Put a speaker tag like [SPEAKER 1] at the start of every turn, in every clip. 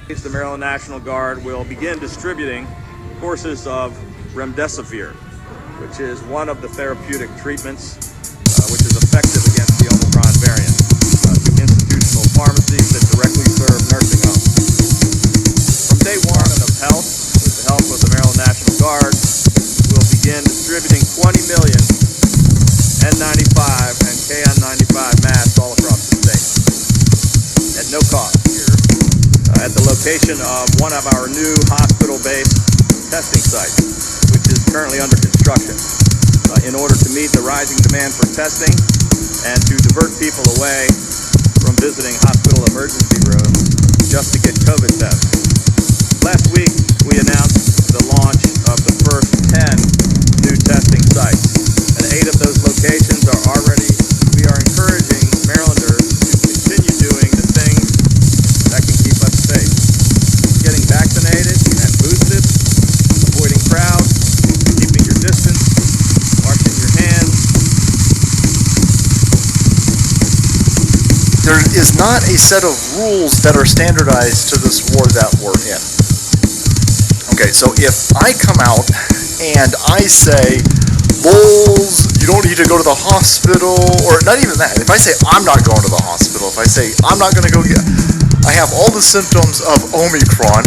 [SPEAKER 1] The Maryland National Guard will begin distributing courses of remdesivir, which is one of the therapeutic treatments which is effective against the Omicron variant, to institutional pharmacies that directly serve nursing homes. From day one of health, with the help of the Maryland National Guard, we'll begin distributing 20 million N95 and KN95 masks all across the state at no cost. At the location of one of our new hospital-based testing sites, which is currently under construction, in order to meet the rising demand for testing and to divert people away from visiting hospital emergency rooms just to get COVID tests. Last week, we announced the launch of the first 10 new testing sites, and 8 of those locations are already, we are encouraging Marylanders to continue doing the things that can keep us safe. Getting vaccinated and boosted, avoiding crowds, keeping your distance, washing your hands.
[SPEAKER 2] There is not a set of rules that are standardized to this war that we're in. Okay, so if I come out and I say, "Bulls, you don't need to go to the hospital," or not even that, if I say I'm not going to the hospital, if I say I'm not going to go get, I have all the symptoms of Omicron.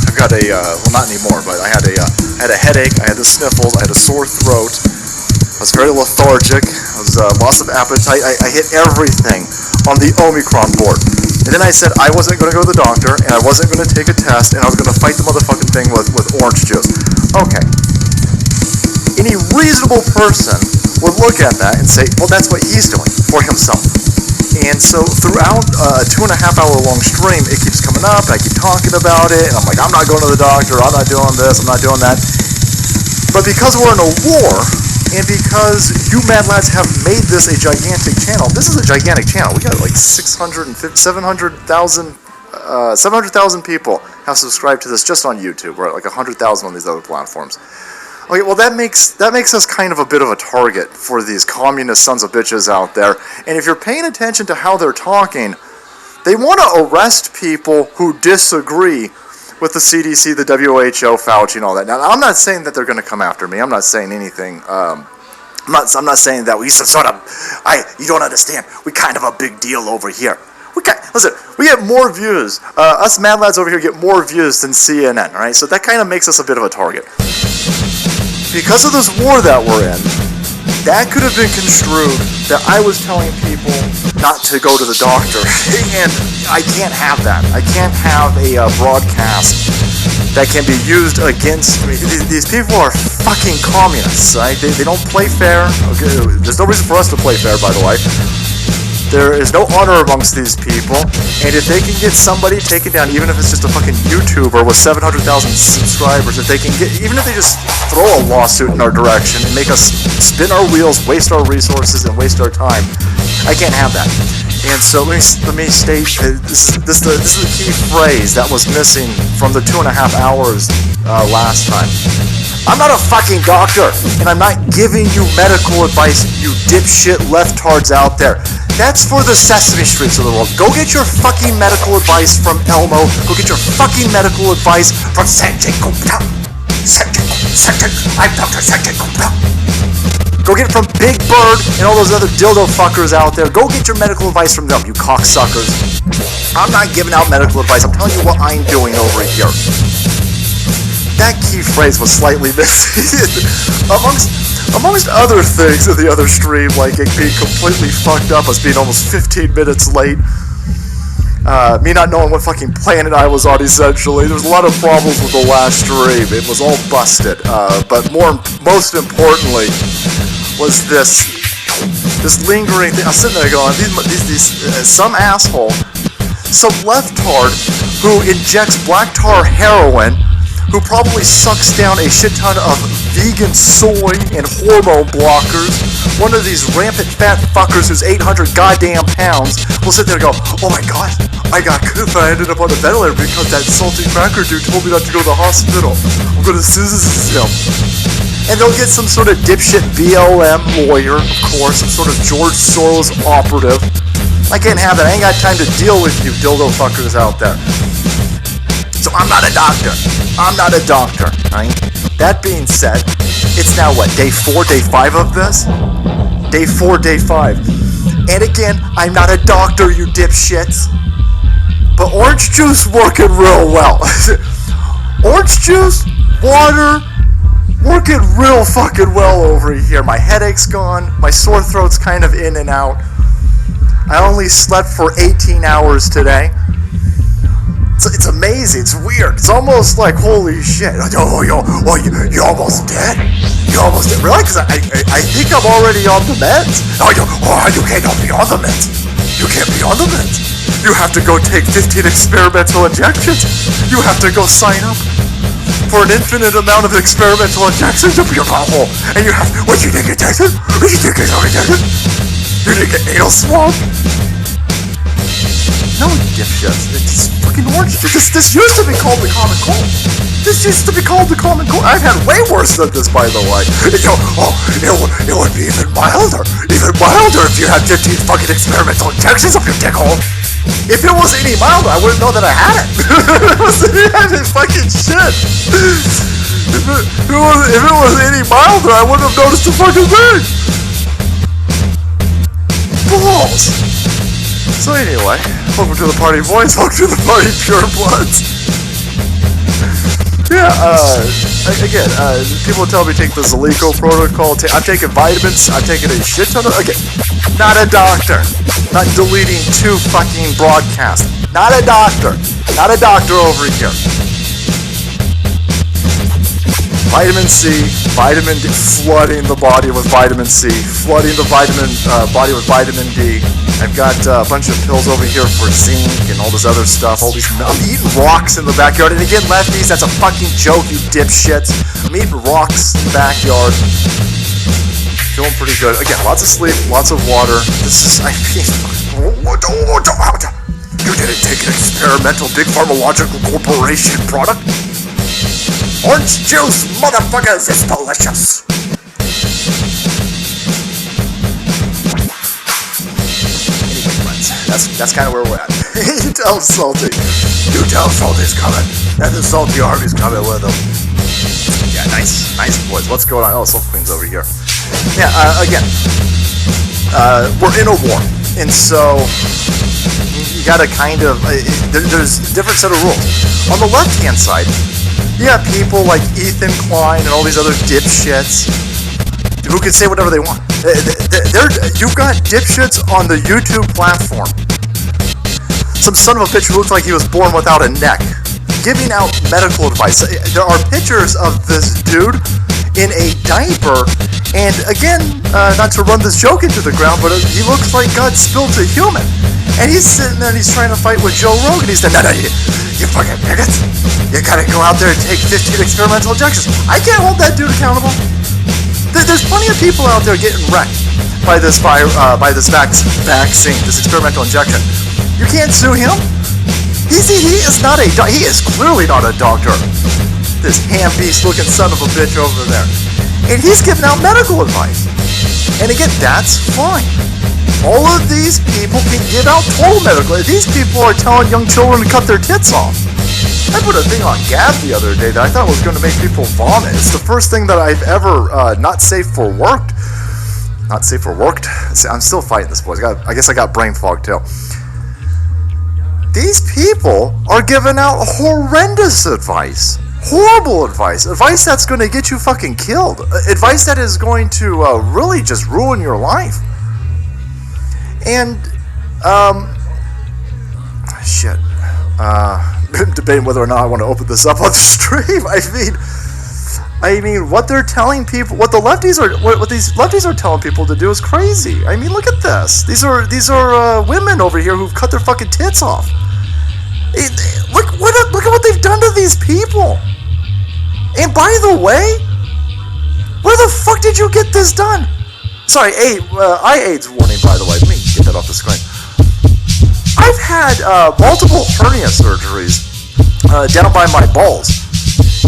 [SPEAKER 2] I've got a, well, not anymore, but I had a headache, I had the sniffles, I had a sore throat, I was very lethargic, I was loss of appetite, I hit everything on the Omicron board. And then I said I wasn't going to go to the doctor, and I wasn't going to take a test, and I was going to fight the motherfucking thing with orange juice. Okay. Any reasonable person would look at that and say, well, that's what he's doing for himself. And so throughout a 2.5-hour long stream, it keeps coming up, and I keep talking about it, and I'm like, I'm not going to the doctor, I'm not doing this, I'm not doing that. But because we're in a war, and because you mad lads have made this a gigantic channel, this is a gigantic channel. We got like 700,000 people have subscribed to this just on YouTube. We're at like 100,000 on these other platforms. Okay, well that makes us kind of a bit of a target for these communist sons of bitches out there. And if you're paying attention to how they're talking, they want to arrest people who disagree with the CDC, the WHO, Fauci, and all that. Now, I'm not saying that they're going to come after me. I'm not saying anything. I'm not saying that we some sort of. You don't understand. We kind of a big deal over here. Listen, we get more views. Us mad lads over here get more views than CNN. All right, so that kind of makes us a bit of a target. Because of this war that we're in, that could have been construed that I was telling people not to go to the doctor. And I can't have that. I can't have a broadcast that can be used against me. These people are fucking communists, right? They don't play fair. Okay, there's no reason for us to play fair, by the way. There is no honor amongst these people, and if they can get somebody taken down, even if it's just a fucking YouTuber with 700,000 subscribers, if they can get, even if they just throw a lawsuit in our direction and make us spin our wheels, waste our resources, and waste our time, I can't have that. And so let me state, this is the key phrase that was missing from the 2.5 hours last time. I'm not a fucking doctor, and I'm not giving you medical advice, you dipshit leftards out there. That's for the Sesame Streets of the world. Go get your fucking medical advice from Elmo. Go get your fucking medical advice from Sanjay Gupta. I'm Dr. Sanjay Gupta. Go get it from Big Bird and all those other dildo fuckers out there. Go get your medical advice from them, you cocksuckers. I'm not giving out medical advice. I'm telling you what I'm doing over here. That key phrase was slightly missing. Amongst other things in the other stream, like it being completely fucked up, us being almost 15 minutes late, me not knowing what fucking planet I was on, essentially. There was a lot of problems with the last stream. It was all busted. But most importantly, was this lingering thing. I was sitting there going, some asshole, some leftard who injects black tar heroin, who probably sucks down a shit ton of vegan soy and hormone blockers, one of these rampant fat fuckers who's 800 goddamn pounds, will sit there and go, oh my god, I got COVID, I ended up on the ventilator because that salty cracker dude told me not to go to the hospital. I'm gonna sue him. And they'll get some sort of dipshit BLM lawyer, of course, some sort of George Soros operative. I can't have that. I ain't got time to deal with you dildo fuckers out there. So I'm not a doctor. I'm not a doctor, right? That being said, it's now what, day 4, day 5 of this? Day 4, day 5. And again, I'm not a doctor, you dipshits. But orange juice working real well. Orange juice, water, working real fucking well over here. My headache's gone. My sore throat's kind of in and out. I only slept for 18 hours today. It's amazing. It's weird. It's almost like, holy shit. Oh, you almost dead? You almost dead? Really? Because I think I'm already on the meds. Oh, you cannot be on the meds. You can't be on the meds. You have to go take 15 experimental injections. You have to go sign up for an infinite amount of experimental injections up your butthole. And you have, what, you didn't get tested? What, you didn't get tested? You didn't get anal swab? No, you dipshits. It's fucking orange juice. This used to be called the common cold. This used to be called the common cold. I've had way worse than this, by the way. It would be even milder. Even milder if you had 15 fucking experimental injections up your dick hole. If it was any milder, I wouldn't know that I had it. If it was any fucking shit. If it was any milder, I wouldn't have noticed the fucking thing. Balls. So anyway, welcome to the party, boys. Welcome to the party, pure bloods. Yeah, again, people tell me take the Zalico protocol. I'm taking vitamins. I'm taking a shit ton of... Again, not a doctor. Not deleting 2 fucking broadcasts. Not a doctor. Not a doctor over here. Vitamin C, vitamin D, flooding the body with vitamin C, flooding the body with vitamin D. I've got a bunch of pills over here for zinc and all this other stuff. I'm eating rocks in the backyard. And again, lefties, that's a fucking joke, you dipshits. I'm eating rocks in the backyard. Feeling pretty good. Again, lots of sleep, lots of water. This is, I mean, you didn't take an experimental big pharmacological corporation product? Orange juice, motherfuckers, it's delicious. Anyway, friends, that's kind of where we're at. You tell Salty. You tell Salty's coming. And the Salty Army's coming with him. Yeah, nice boys. What's going on? Oh, Soul Queen's over here. Yeah, again, we're in a war, and so you gotta kind of, there's a different set of rules. On the left-hand side, you have people like Ethan Klein and all these other dipshits who can say whatever they want. You've got dipshits on the YouTube platform. Some son of a bitch who looks like he was born without a neck, giving out medical advice. There are pictures of this dude in a diaper, and again, not to run this joke into the ground, but he looks like God spilled a human. And he's sitting there and he's trying to fight with Joe Rogan. He said, no, you fucking bigots. You gotta go out there and take 15 experimental injections. I can't hold that dude accountable. There's plenty of people out there getting wrecked by this vaccine, this experimental injection. You can't sue him. He is clearly not a doctor. This ham-beast looking son of a bitch over there. And he's giving out medical advice. And again, that's fine. All of these people can give out total medical advice. These people are telling young children to cut their tits off. I put a thing on Gab the other day that I thought was going to make people vomit. It's the first thing that I've ever not safe for worked. Not safe for worked? I'm still fighting this, boys. I guess I got brain fog too. These people are giving out horrendous advice. Horrible advice. Advice that's going to get you fucking killed. Advice that is going to really just ruin your life. And, shit. I'm debating whether or not I want to open this up on the stream. I mean, what they're telling people, what these lefties are telling people to do is crazy. I mean, look at this. These are women over here who've cut their fucking tits off. Look at what they've done to these people. And by the way, where the fuck did you get this done? Sorry, eye AIDS warning, by the way. Let me get that off the screen. I've had multiple hernia surgeries down by my balls,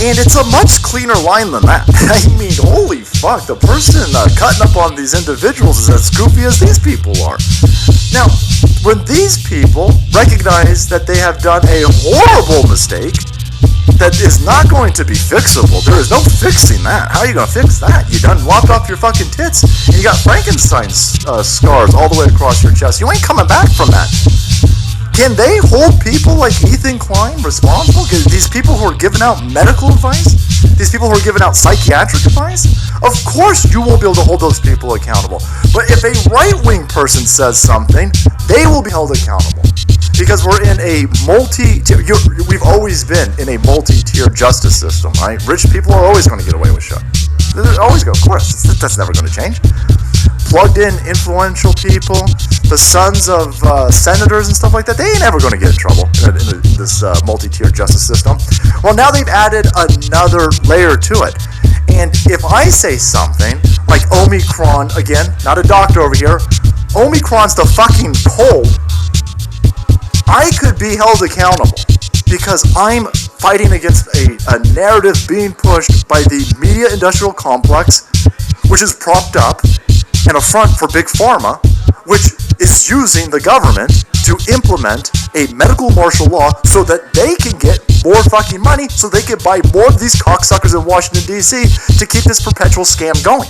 [SPEAKER 2] and it's a much cleaner line than that. I mean, holy fuck, the person cutting up on these individuals is as goofy as these people are. Now, when these people recognize that they have done a horrible mistake, that is not going to be fixable. There is no fixing that. How are you going to fix that? You done lopped off your fucking tits, and you got Frankenstein's scars all the way across your chest. You ain't coming back from that. Can they hold people like Ethan Klein responsible? These people who are giving out medical advice? These people who are giving out psychiatric advice? Of course you won't be able to hold those people accountable. But if a right-wing person says something, they will be held accountable. Because we're in a we've always been in a multi-tier justice system, right? Rich people are always going to get away with shit. They're always going to, of course, that's never going to change. Plugged in, influential people, the sons of senators and stuff like that, they ain't ever going to get in trouble in this multi-tier justice system. Well, now they've added another layer to it. And if I say something like Omicron, again, not a doctor over here, Omicron's the fucking cold, I could be held accountable because I'm fighting against a narrative being pushed by the media industrial complex, which is propped up, and a front for Big Pharma, which is using the government to implement a medical martial law so that they can get more fucking money, so they can buy more of these cocksuckers in Washington, D.C. to keep this perpetual scam going.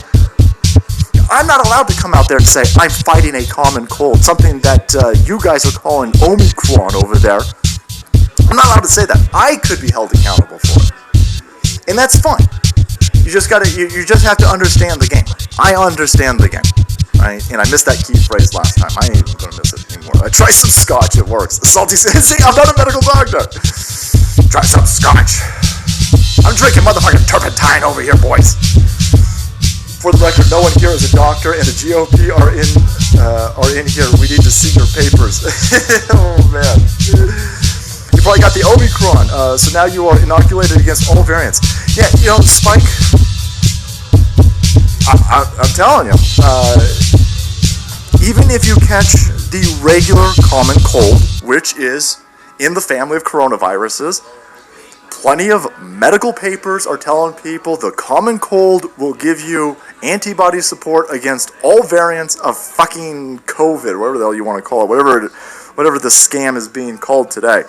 [SPEAKER 2] I'm not allowed to come out there and say, I'm fighting a common cold, something that you guys are calling Omicron over there. I'm not allowed to say that. I could be held accountable for it. And that's fine. You just have to understand the game. I understand the game. Right? And I missed that key phrase last time. I ain't even going to miss it anymore. I try some scotch, it works. Salty says, see, I'm not a medical doctor. Try some scotch. I'm drinking motherfucking turpentine over here, boys. For the record, no one here is a doctor, and the GOP are in here. We need to see your papers. Oh, man. You probably got the Omicron, so now you are inoculated against all variants. Yeah, you know, Spike, I'm telling you, even if you catch the regular common cold, which is in the family of coronaviruses, plenty of medical papers are telling people the common cold will give you antibody support against all variants of fucking COVID, whatever the hell you want to call it, whatever the scam is being called today.